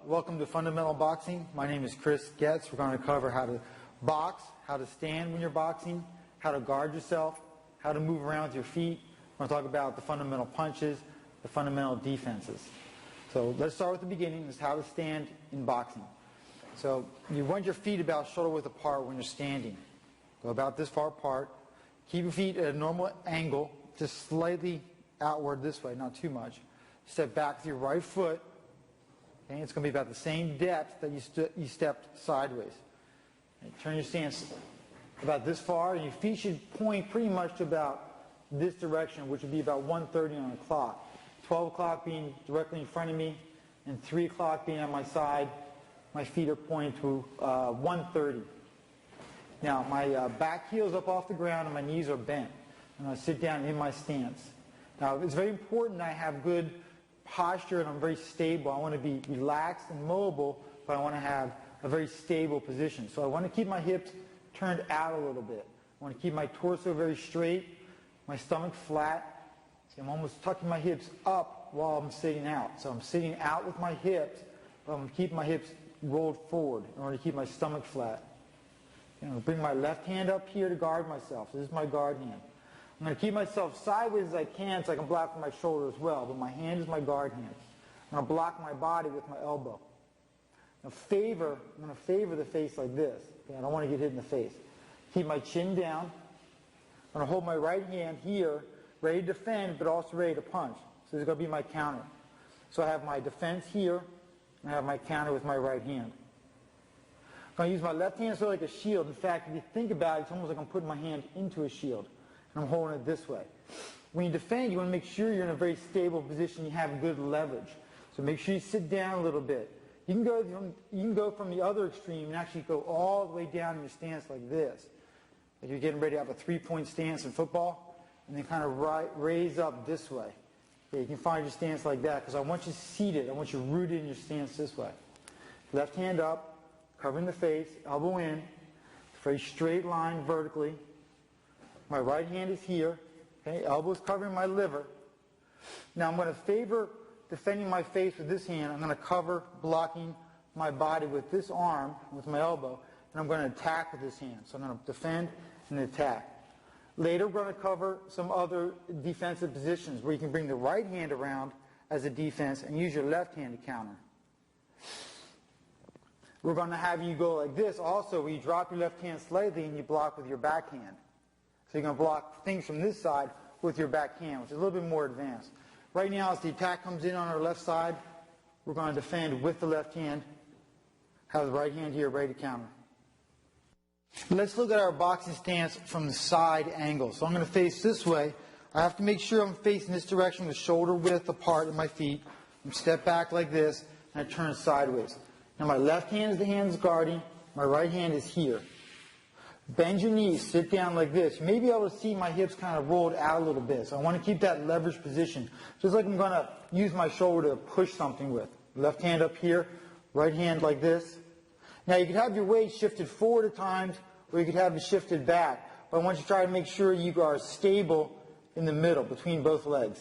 welcome to Fundamental Boxing. My name is Chris Getz. We're going to cover how to box, how to stand when you're boxing, how to guard yourself, how to move around with your feet. We're going to talk about the fundamental punches, the fundamental defenses. So let's start with the beginning. This is how to stand in boxing. So you want your feet about shoulder width apart when you're standing. Go about this far apart. Keep your feet at a normal angle, just slightly outward this way, not too much. Step back with your right foot. Okay, it's going to be about the same depth that you stepped sideways. Okay, turn your stance about this far, and your feet should point pretty much to about this direction, which would be about 1:30 on the clock. 12 o'clock being directly in front of me, and 3 o'clock being on my side. My feet are pointing to 1:30. Now, my back heel is up off the ground, and my knees are bent. And I sit down in my stance. Now, it's very important I have good posture and I'm very stable. I want to be relaxed and mobile, but I want to have a very stable position. So I want to keep my hips turned out a little bit. I want to keep my torso very straight, my stomach flat. See, I'm almost tucking my hips up while I'm sitting out. So I'm sitting out with my hips, but I'm going to keep my hips rolled forward in order to keep my stomach flat. I'm going to bring my left hand up here to guard myself. This is my guard hand. I'm going to keep myself sideways as I can so I can block with my shoulder as well, but my hand is my guard hand. I'm going to block my body with my elbow. I'm going to favor the face like this. Okay, I don't want to get hit in the face. Keep my chin down. I'm going to hold my right hand here, ready to defend, but also ready to punch. So this is going to be my counter. So I have my defense here, and I have my counter with my right hand. I'm going to use my left hand sort of like a shield. In fact, if you think about it, it's almost like I'm putting my hand into a shield. And I'm holding it this way. When you defend, you want to make sure you're in a very stable position. You have good leverage. So make sure you sit down a little bit. You can go from the other extreme and actually go all the way down in your stance like this. Like you're getting ready to have a three-point stance in football, and then kind of raise up this way. Okay, you can find your stance like that because I want you seated. I want you rooted in your stance this way. Left hand up, covering the face, elbow in, very straight line vertically. My right hand is here. Okay, elbow is covering my liver. Now I'm going to favor defending my face with this hand. I'm going to cover blocking my body with this arm, with my elbow, and I'm going to attack with this hand. So I'm going to defend and attack. Later we're going to cover some other defensive positions where you can bring the right hand around as a defense and use your left hand to counter. We're going to have you go like this also, where you drop your left hand slightly and you block with your backhand. So you're going to block things from this side with your backhand, which is a little bit more advanced. Right now, as the attack comes in on our left side, we're going to defend with the left hand, have the right hand here ready to counter. Let's look at our boxing stance from the side angle. So I'm going to face this way. I have to make sure I'm facing this direction with shoulder width apart in my feet. I'm step back like this, and I turn sideways. Now my left hand is the hand that's guarding. My right hand is here. Bend your knees, sit down like this. You may be able to see my hips kind of rolled out a little bit. So I want to keep that leverage position. Just like I'm going to use my shoulder to push something with. Left hand up here, right hand like this. Now you could have your weight shifted forward at times, or you could have it shifted back. But I want you to try to make sure you are stable in the middle, between both legs.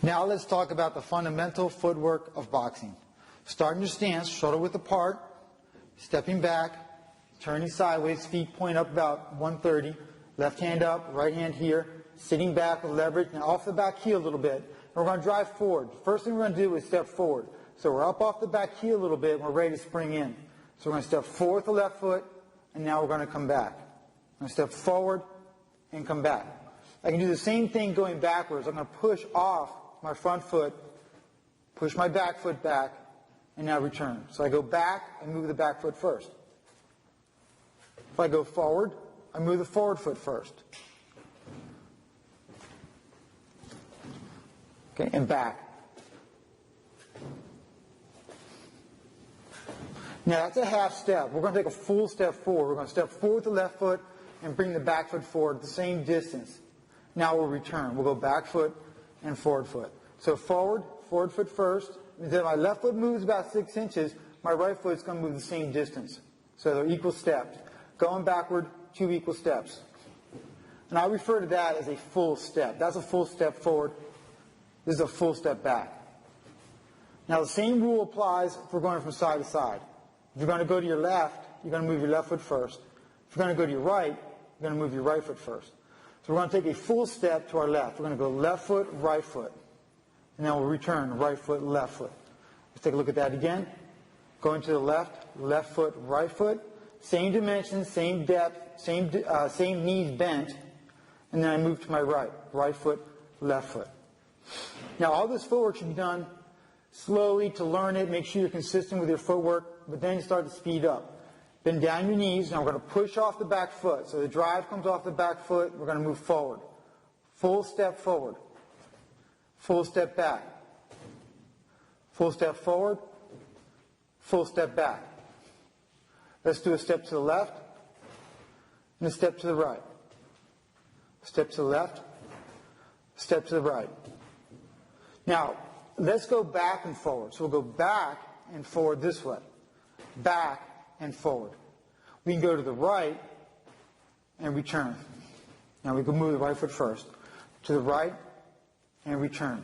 Now let's talk about the fundamental footwork of boxing. Starting your stance, shoulder width apart, stepping back, turning sideways, feet point up about 1:30, left hand up, right hand here, sitting back with leverage, and off the back heel a little bit. And we're going to drive forward. The first thing we're going to do is step forward. So we're up off the back heel a little bit, and we're ready to spring in. So we're going to step forward with the left foot, and now we're going to come back. I'm going to step forward and come back. I can do the same thing going backwards. I'm going to push off my front foot, push my back foot back, and now return. So I go back, I move the back foot first. If I go forward, I move the forward foot first. Okay, and back. Now that's a half step. We're going to take a full step forward. We're going to step forward with the left foot and bring the back foot forward the same distance. Now we'll return. We'll go back foot and forward foot. So forward foot first. Then my left foot moves about 6 inches. My right foot is going to move the same distance. So they're equal steps. Going backward, 2 equal steps. And I refer to that as a full step. That's a full step forward. This is a full step back. Now the same rule applies if we're going from side to side. If you're going to go to your left, you're going to move your left foot first. If you're going to go to your right, you're going to move your right foot first. So we're going to take a full step to our left. We're going to go left foot, right foot. And then we'll return right foot, left foot. Let's take a look at that again. Going to the left, left foot, right foot. Same dimensions, same depth, same knees bent. And then I move to my right, right foot, left foot. Now all this footwork should be done slowly to learn it. Make sure you're consistent with your footwork, but then start to speed up. Bend down your knees. Now we're going to push off the back foot. So the drive comes off the back foot. We're going to move forward. Full step forward. Full step back. Full step forward. Full step back. Let's do a step to the left and a step to the right. Step to the left, step to the right. Now, let's go back and forward. So we'll go back and forward this way. Back and forward. We can go to the right and return. Now we can move the right foot first. To the right and return.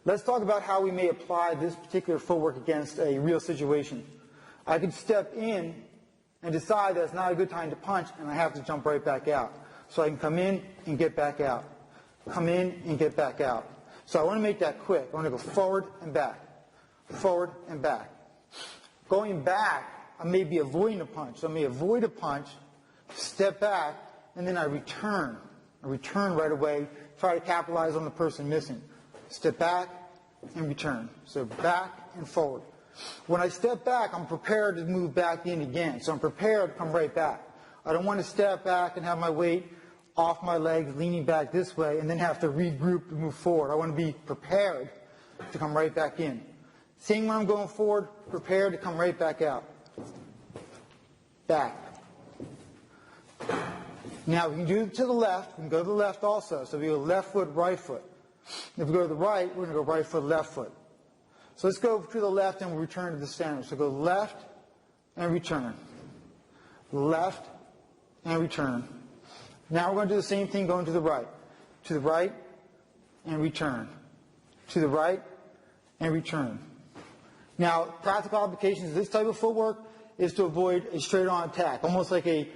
Let's talk about how we may apply this particular footwork against a real situation. I could step in and decide that it's not a good time to punch and I have to jump right back out. So I can come in and get back out. Come in and get back out. So I want to make that quick. I want to go forward and back. Forward and back. Going back, I may be avoiding a punch. So I may avoid a punch, step back, and then I return. I return right away, try to capitalize on the person missing. Step back and return. So back and forward. When I step back, I'm prepared to move back in again. So I'm prepared to come right back. I don't want to step back and have my weight off my legs, leaning back this way, and then have to regroup to move forward. I want to be prepared to come right back in. Seeing when I'm going forward, prepared to come right back out. Back. Now we can do it to the left. We can go to the left also. So we go left foot, right foot. If we go to the right, we're going to go right foot, left foot. So let's go to the left and we'll return to the center. So go left and return. Left and return. Now we're going to do the same thing going to the right. To the right and return. To the right and return. Now, practical applications of this type of footwork is to avoid a straight-on attack. Almost like a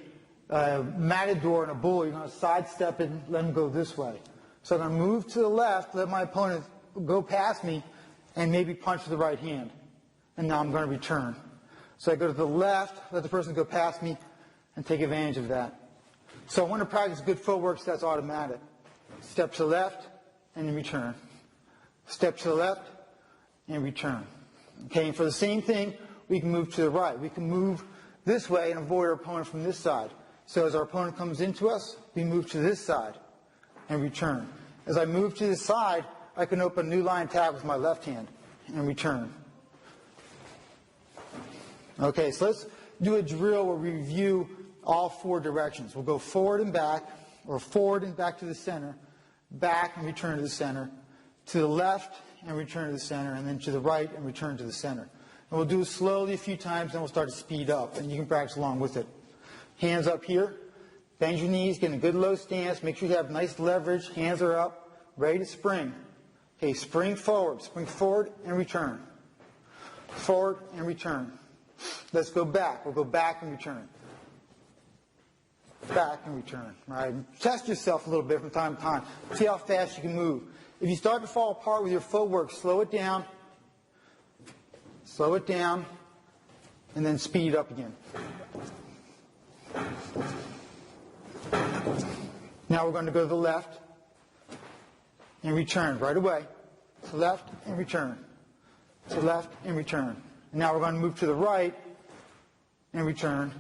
matador and a bull. You're going to sidestep it and let him go this way. So I'm going to move to the left, let my opponent go past me, and maybe punch with the right hand. And now I'm going to return. So I go to the left, let the person go past me, and take advantage of that. So I want to practice good footwork so that's automatic. Step to the left, and then return. Step to the left, and return. Okay, and for the same thing, we can move to the right. We can move this way and avoid our opponent from this side. So as our opponent comes into us, we move to this side and return. As I move to this side, I can open a new line tap with my left hand and return. Okay, so let's do a drill where we review all four directions. We'll go forward and back, or forward and back to the center, back and return to the center, to the left and return to the center, and then to the right and return to the center. And we'll do it slowly a few times, then we'll start to speed up, and you can practice along with it. Hands up here, bend your knees, get in a good low stance, make sure you have nice leverage, hands are up, ready to spring. Okay, spring forward and return. Forward and return. Let's go back. We'll go back and return. Back and return. All right. Test yourself a little bit from time to time. See how fast you can move. If you start to fall apart with your footwork, slow it down. Slow it down. And then speed it up again. Now we're going to go to the left and return right away. To the left and return. To the left and return. Now we're going to move to the right and return.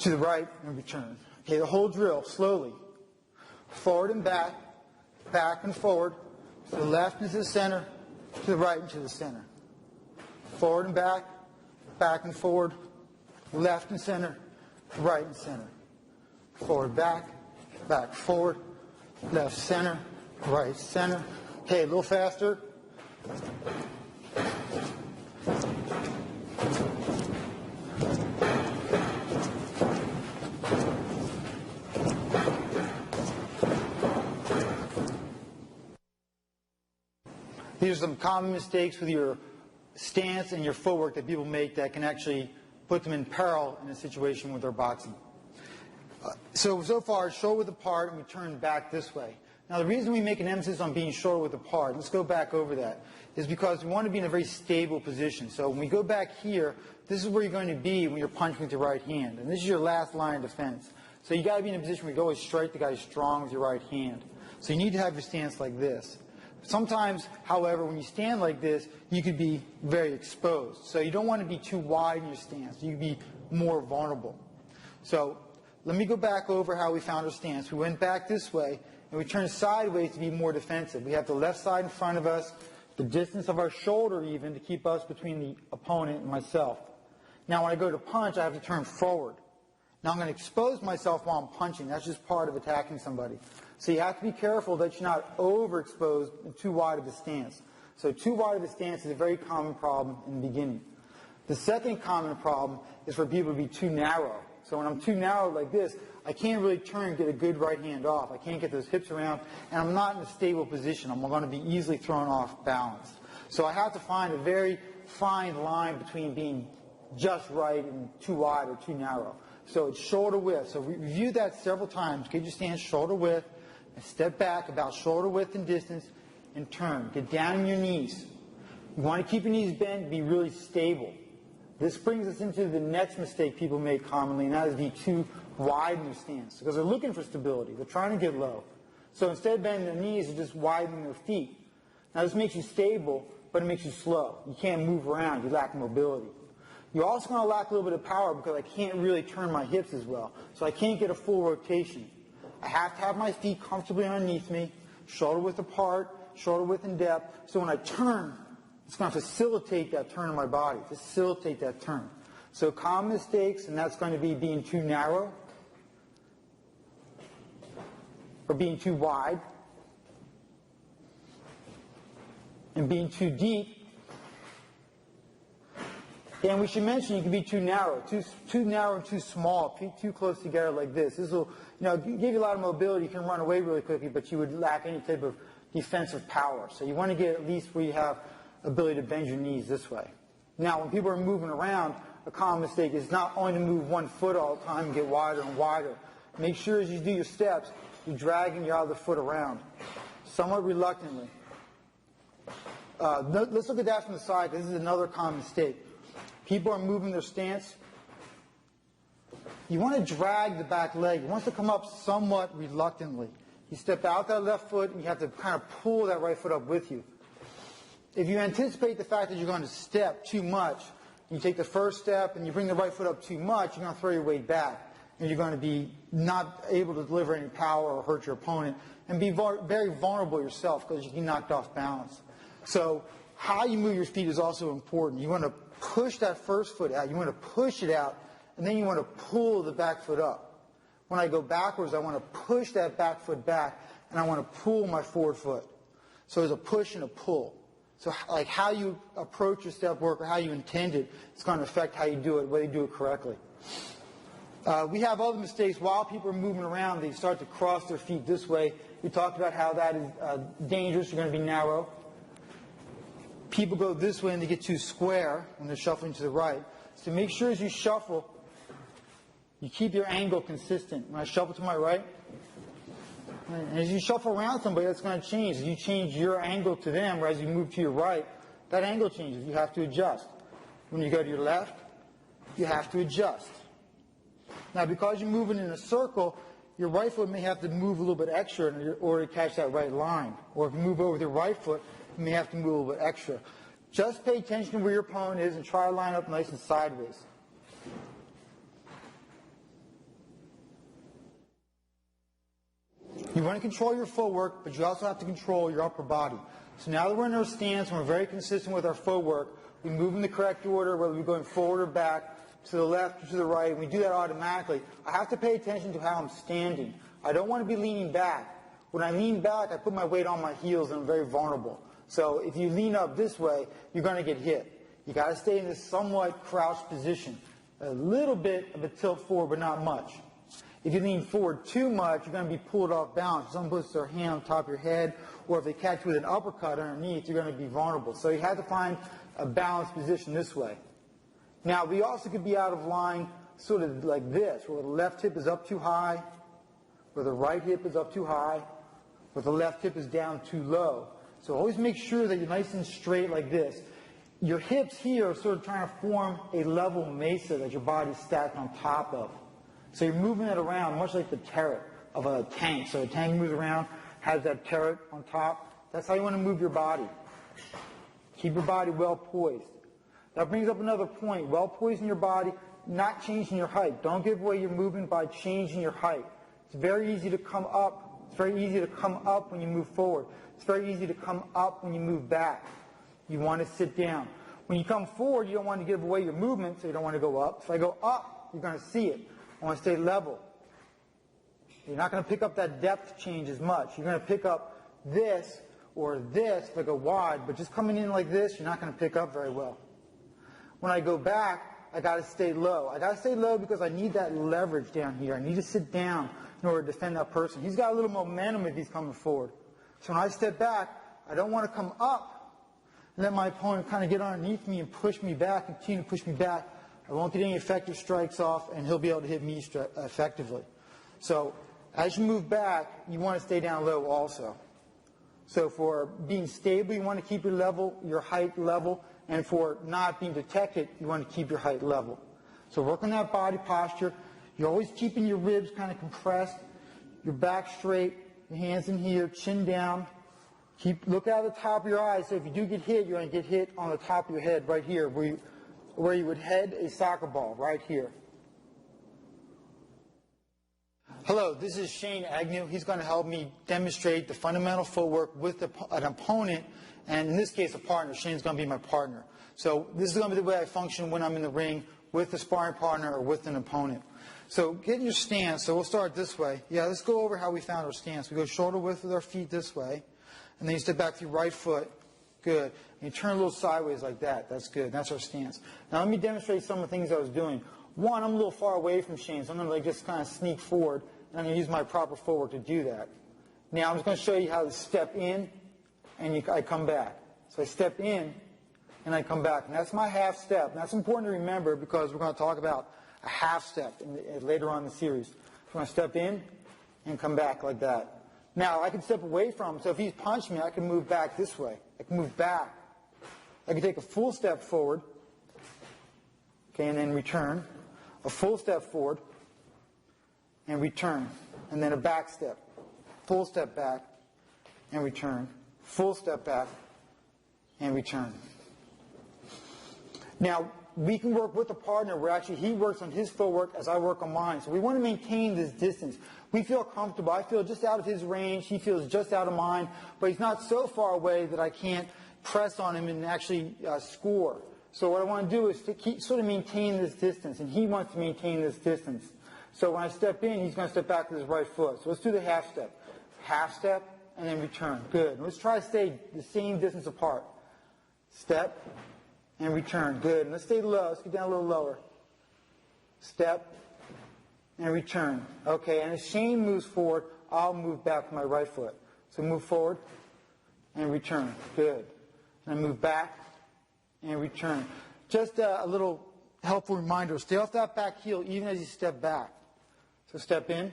To the right and return. Okay, the whole drill, slowly. Forward and back, back and forward. To the left and to the center, to the right and to the center. Forward and back and forward, left and center, right and center. Forward, back, forward, left, center, right, center. Okay, a little faster. These are some common mistakes with your stance and your footwork that people make that can actually put them in peril in a situation with their boxing. So far, shoulder width apart, and we turn back this way. Now, the reason we make an emphasis on being shoulder width apart, let's go back over that, is because we want to be in a very stable position. So when we go back here, this is where you're going to be when you're punching with your right hand. And this is your last line of defense. So you got to be in a position where you always strike the guy strong with your right hand. So you need to have your stance like this. Sometimes, however, when you stand like this, you could be very exposed. So you don't want to be too wide in your stance. You can be more vulnerable. So let me go back over how we found our stance. We went back this way, and we turned sideways to be more defensive. We have the left side in front of us, the distance of our shoulder even to keep us between the opponent and myself. Now when I go to punch, I have to turn forward. Now I'm going to expose myself while I'm punching. That's just part of attacking somebody. So you have to be careful that you're not overexposed and too wide of a stance. So too wide of a stance is a very common problem in the beginning. The second common problem is for people to be too narrow. So when I'm too narrow like this, I can't really turn and get a good right hand off. I can't get those hips around, and I'm not in a stable position. I'm going to be easily thrown off balance. So I have to find a very fine line between being just right and too wide or too narrow. So it's shoulder width. So review that several times. Get your stance shoulder width, and step back about shoulder width and distance, and turn. Get down on your knees. You want to keep your knees bent, be really stable. This brings us into the next mistake people make commonly, and that is be too wide in their stance, because they're looking for stability. They're trying to get low. So instead of bending their knees, they're just widening their feet. Now this makes you stable, but it makes you slow. You can't move around. You lack mobility. You're also going to lack a little bit of power because I can't really turn my hips as well. So I can't get a full rotation. I have to have my feet comfortably underneath me, shoulder width apart, shoulder width in depth. So when I turn, it's going to facilitate that turn of my body, facilitate that turn. So common mistakes, and that's going to be being too narrow or being too wide and being too deep. And we should mention you can be too narrow, too narrow and too small, too close together like this. This will, give you a lot of mobility. You can run away really quickly, but you would lack any type of defensive power. So you want to get at least where you have ability to bend your knees this way. Now, when people are moving around, a common mistake is not only to move one foot all the time and get wider and wider. Make sure as you do your steps, you're dragging your other foot around, somewhat reluctantly. Let's look at that from the side, because this is another common mistake. People are moving their stance. You want to drag the back leg. It wants to come up somewhat reluctantly. You step out that left foot, and you have to kind of pull that right foot up with you. If you anticipate the fact that you're going to step too much, you take the first step and you bring the right foot up too much, you're going to throw your weight back. And you're going to be not able to deliver any power or hurt your opponent and be very vulnerable yourself because you can be knocked off balance. So how you move your feet is also important. You want to push that first foot out. You want to push it out, and then you want to pull the back foot up. When I go backwards, I want to push that back foot back, and I want to pull my forward foot. So there's a push and a pull. So like how you approach your step work or how you intend it, it's going to affect how you do it, whether you do it correctly. We have other mistakes. While people are moving around, they start to cross their feet this way. We talked about how that is dangerous. You're going to be narrow. People go this way and they get too square when they're shuffling to the right. So make sure as you shuffle, you keep your angle consistent. When I shuffle to my right, and as you shuffle around somebody, that's going to change. As you change your angle to them, or as you move to your right, that angle changes. You have to adjust. When you go to your left, you have to adjust. Now, because you're moving in a circle, your right foot may have to move a little bit extra in order to catch that right line. Or if you move over with your right foot, you may have to move a little bit extra. Just pay attention to where your opponent is and try to line up nice and sideways. You want to control your footwork, but you also have to control your upper body. So now that we're in our stance and we're very consistent with our footwork, we move in the correct order, whether we're going forward or back, to the left or to the right, and we do that automatically. I have to pay attention to how I'm standing. I don't want to be leaning back. When I lean back, I put my weight on my heels and I'm very vulnerable. So if you lean up this way, you're going to get hit. You got to stay in this somewhat crouched position. A little bit of a tilt forward, but not much. If you lean forward too much, you're going to be pulled off balance. If someone puts their hand on top of your head, or if they catch you with an uppercut underneath, you're going to be vulnerable. So you have to find a balanced position this way. Now, we also could be out of line sort of like this, where the left hip is up too high, where the right hip is up too high, where the left hip is down too low. So always make sure that you're nice and straight like this. Your hips here are sort of trying to form a level mesa that your body's stacked on top of. So you're moving it around much like the turret of a tank. So a tank moves around, has that turret on top. That's how you want to move your body. Keep your body well poised. That brings up another point. Well poised in your body, not changing your height. Don't give away your movement by changing your height. It's very easy to come up. It's very easy to come up when you move forward. It's very easy to come up when you move back. You want to sit down. When you come forward, you don't want to give away your movement, so you don't want to go up. If I go up, you're going to see it. I want to stay level. You're not going to pick up that depth change as much. You're going to pick up this or this if I go wide, but just coming in like this, you're not going to pick up very well. When I go back, I got to stay low. I got to stay low because I need that leverage down here. I need to sit down in order to defend that person. He's got a little momentum if he's coming forward. So when I step back, I don't want to come up and let my opponent kind of get underneath me and push me back and continue to push me back. I won't get any effective strikes off, and he'll be able to hit me effectively. So as you move back, you want to stay down low also. So for being stable, you want to keep your level, your height level, and for not being detected, you want to keep your height level. So work on that body posture. You're always keeping your ribs kind of compressed, your back straight, your hands in here, chin down. Look out of the top of your eyes. So if you do get hit, you're going to get hit on the top of your head right here, where you would head a soccer ball, right here. Hello, this is Shane Agnew. He's going to help me demonstrate the fundamental footwork with an opponent, and in this case, a partner. Shane's going to be my partner. So this is going to be the way I function when I'm in the ring with a sparring partner or with an opponent. So get in your stance. So we'll start this way. Yeah, let's go over how we found our stance. We go shoulder width with our feet this way, and then you step back with your right foot. Good. And you turn a little sideways like that. That's good. That's our stance. Now let me demonstrate some of the things I was doing. One, I'm a little far away from Shane, so I'm going to just kind of sneak forward, and I'm going to use my proper footwork to do that. Now I'm just going to show you how to step in, and I come back. So I step in, and I come back. And that's my half step. And that's important to remember because we're going to talk about a half step later on in the series. So I'm going to step in and come back like that. Now, I can step away from him, so if he's punched me, I can move back this way. I can move back. I can take a full step forward, okay, and then return. A full step forward, and return. And then a back step. Full step back, and return. Full step back, and return. Now, we can work with a partner where actually he works on his footwork as I work on mine. So we want to maintain this distance. We feel comfortable. I feel just out of his range. He feels just out of mine. But he's not so far away that I can't press on him and actually score. So what I want to do is to sort of maintain this distance. And he wants to maintain this distance. So when I step in, he's going to step back with his right foot. So let's do the half step. Half step and then return. Good. Let's try to stay the same distance apart. Step and return. Good. And let's stay low. Let's get down a little lower. Step and return. Okay, and as Shane moves forward, I'll move back with my right foot. So move forward and return. Good. And move back and return. Just a little helpful reminder. Stay off that back heel even as you step back. So step in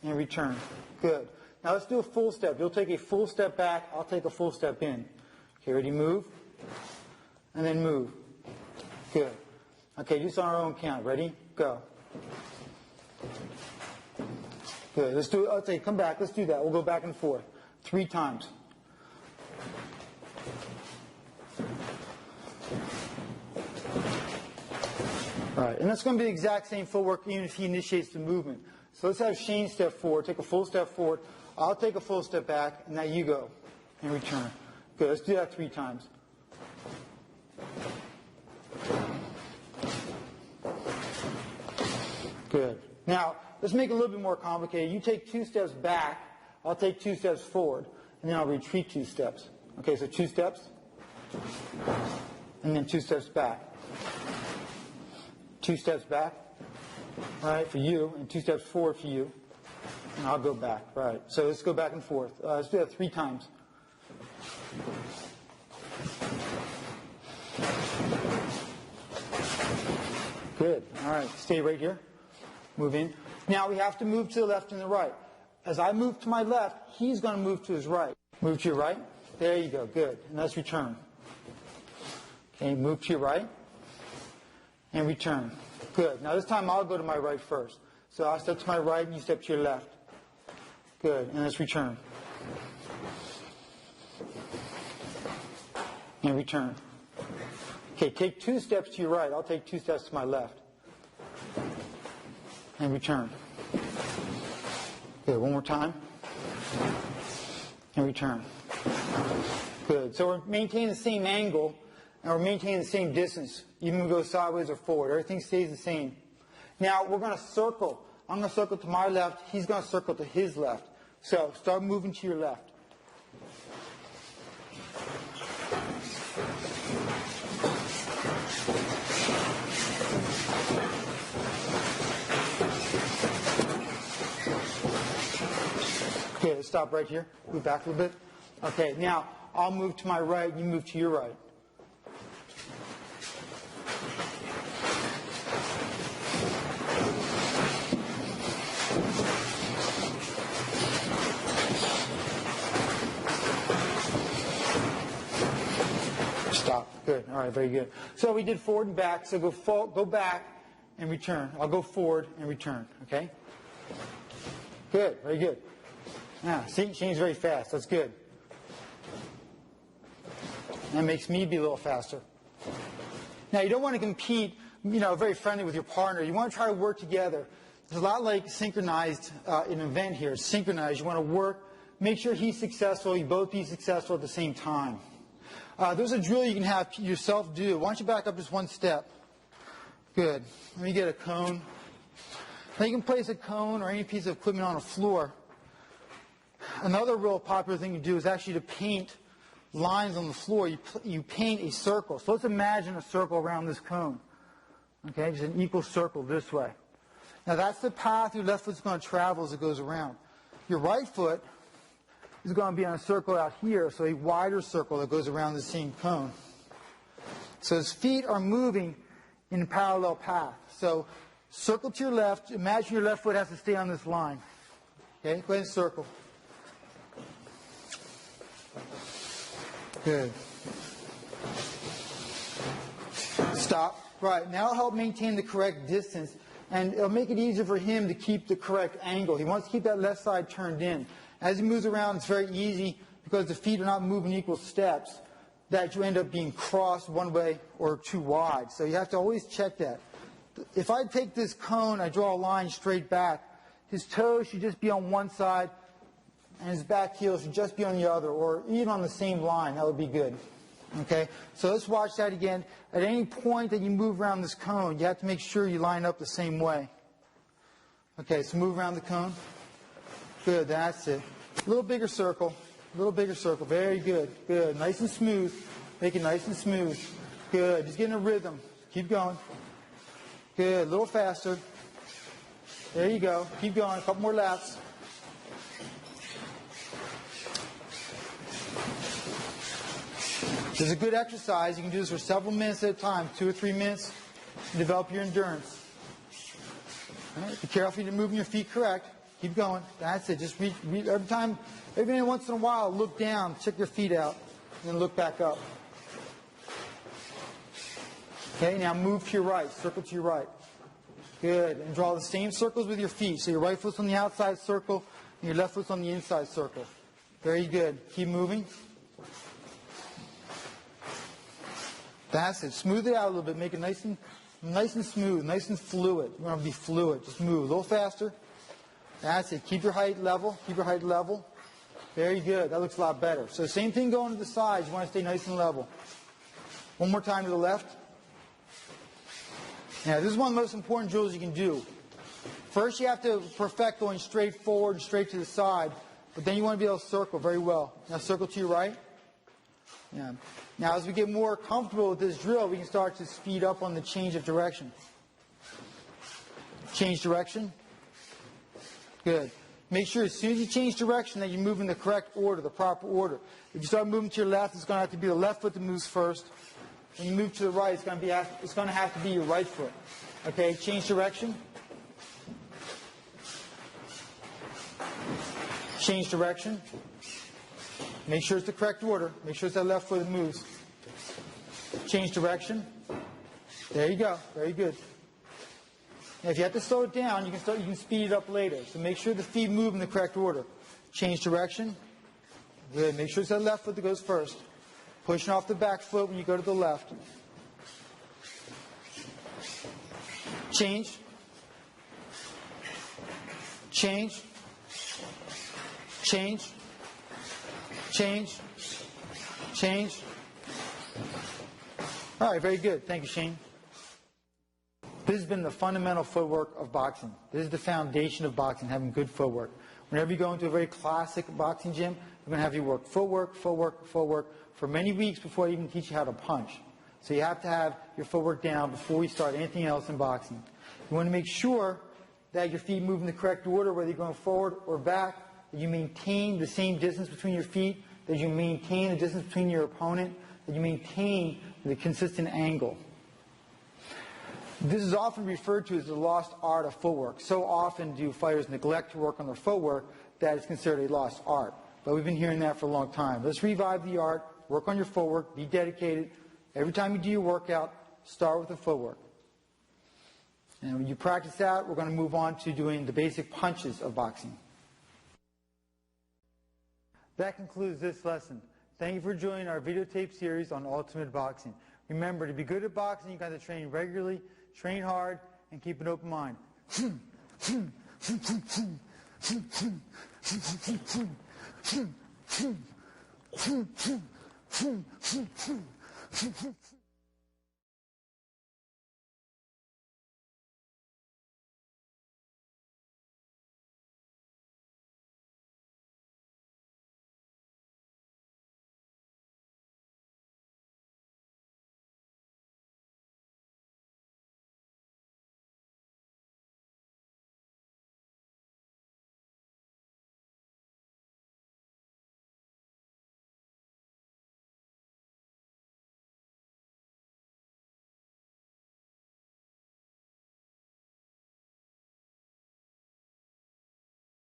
and return. Good. Now let's do a full step. You'll take a full step back. I'll take a full step in. Okay, ready? Move. And then move. Good. Okay, just on our own count. Ready? Go. Good. Let's do it. Okay, come back. Let's do that. We'll go back and forth 3 times. All right, and that's going to be the exact same footwork even if he initiates the movement. So let's have Shane step forward, take a full step forward. I'll take a full step back, and now you go and return. Good. Let's do that 3 times. Good. Now, let's make it a little bit more complicated. You take 2 steps back, I'll take 2 steps forward, and then I'll retreat 2 steps. Okay, so 2 steps, and then 2 steps back. 2 steps back, right, for you, and 2 steps forward for you. And I'll go back, right. So let's go back and forth. Let's do that 3 times. Good. All right. Stay right here. Move in. Now we have to move to the left and the right. As I move to my left, he's going to move to his right. Move to your right. There you go. Good. And let's return. Okay. Move to your right. And return. Good. Now this time I'll go to my right first. So I'll step to my right and you step to your left. Good. And let's return. And return. Okay, take 2 steps to your right. I'll take 2 steps to my left. And return. Good. One more time. And return. Good. So we're maintaining the same angle, and we're maintaining the same distance. Even if we go sideways or forward. Everything stays the same. Now, we're going to circle. I'm going to circle to my left. He's going to circle to his left. So, start moving to your left. Okay, let's stop right here. Move back a little bit. Okay, now I'll move to my right, you move to your right. Stop. Good. All right, very good. So we did forward and back. So go back and return. I'll go forward and return. Okay? Good. Very good. Now, see, change very fast. That's good. That makes me be a little faster. Now, you don't want to compete, very friendly with your partner. You want to try to work together. It's a lot like synchronized an event here. It's synchronized. You want to work, make sure he's successful, you both be successful at the same time. There's a drill you can have yourself do. Why don't you back up just 1 step? Good. Let me get a cone. Now you can place a cone or any piece of equipment on a floor. Another real popular thing to do is actually to paint lines on the floor. You paint a circle. So let's imagine a circle around this cone. Okay, just an equal circle this way. Now that's the path your left foot's going to travel as it goes around. Your right foot is going to be on a circle out here, so a wider circle that goes around the same cone. So his feet are moving in a parallel path. So circle to your left. Imagine your left foot has to stay on this line. Okay, go ahead and circle. Good. Stop. Right. Now it'll help maintain the correct distance, and it'll make it easier for him to keep the correct angle. He wants to keep that left side turned in. As he moves around, it's very easy, because the feet are not moving equal steps, that you end up being crossed one way or too wide. So you have to always check that. If I take this cone, I draw a line straight back, his toes should just be on one side, and his back heel should just be on the other, or even on the same line. That would be good. Okay? So let's watch that again. At any point that you move around this cone, you have to make sure you line up the same way. Okay, so move around the cone. Good, that's it. A little bigger circle. A little bigger circle. Very good. Good. Nice and smooth. Make it nice and smooth. Good. Just getting a rhythm. Keep going. Good. A little faster. There you go. Keep going. A couple more laps. This is a good exercise. You can do this for several minutes at a time, 2 or 3 minutes, to develop your endurance. All right, be careful you're moving your feet correct. Keep going. That's it. Just every once in a while, look down, check your feet out, and then look back up. Okay, now move to your right. Circle to your right. Good. And draw the same circles with your feet. So your right foot's on the outside circle, and your left foot's on the inside circle. Very good. Keep moving. That's it. Smooth it out a little bit. Make it nice and smooth, nice and fluid. You want to be fluid. Just move a little faster. That's it. Keep your height level. Keep your height level. Very good. That looks a lot better. So same thing going to the sides. You want to stay nice and level. One more time to the left. Now, this is one of the most important drills you can do. First, you have to perfect going straight forward and straight to the side, but then you want to be able to circle very well. Now, circle to your right. Yeah. Now, as we get more comfortable with this drill, we can start to speed up on the change of direction. Change direction. Good. Make sure as soon as you change direction that you move in the correct order, the proper order. If you start moving to your left, it's going to have to be the left foot that moves first. When you move to the right, it's going to have to be your right foot. Okay, change direction. Change direction. Make sure it's the correct order. Make sure it's that left foot that moves. Change direction. There you go. Very good. Now, if you have to slow it down, you can speed it up later. So make sure the feet move in the correct order. Change direction. Good. Make sure it's that left foot that goes first. Pushing off the back foot when you go to the left. Change. Change. Change. Change. Change. All right, very good. Thank you, Shane. This has been the fundamental footwork of boxing. This is the foundation of boxing, having good footwork. Whenever you go into a very classic boxing gym, we're going to have you work footwork, footwork, footwork for many weeks before I even teach you how to punch. So you have to have your footwork down before we start anything else in boxing. You want to make sure that your feet move in the correct order, whether you're going forward or back, that you maintain the same distance between your feet, that you maintain the distance between your opponent, that you maintain the consistent angle. This is often referred to as the lost art of footwork. So often do fighters neglect to work on their footwork that it's considered a lost art. But we've been hearing that for a long time. Let's revive the art, work on your footwork, be dedicated. Every time you do your workout, start with the footwork. And when you practice that, we're going to move on to doing the basic punches of boxing. That concludes this lesson. Thank you for joining our videotape series on Ultimate Boxing. Remember, to be good at boxing, you've got to train regularly, train hard, and keep an open mind.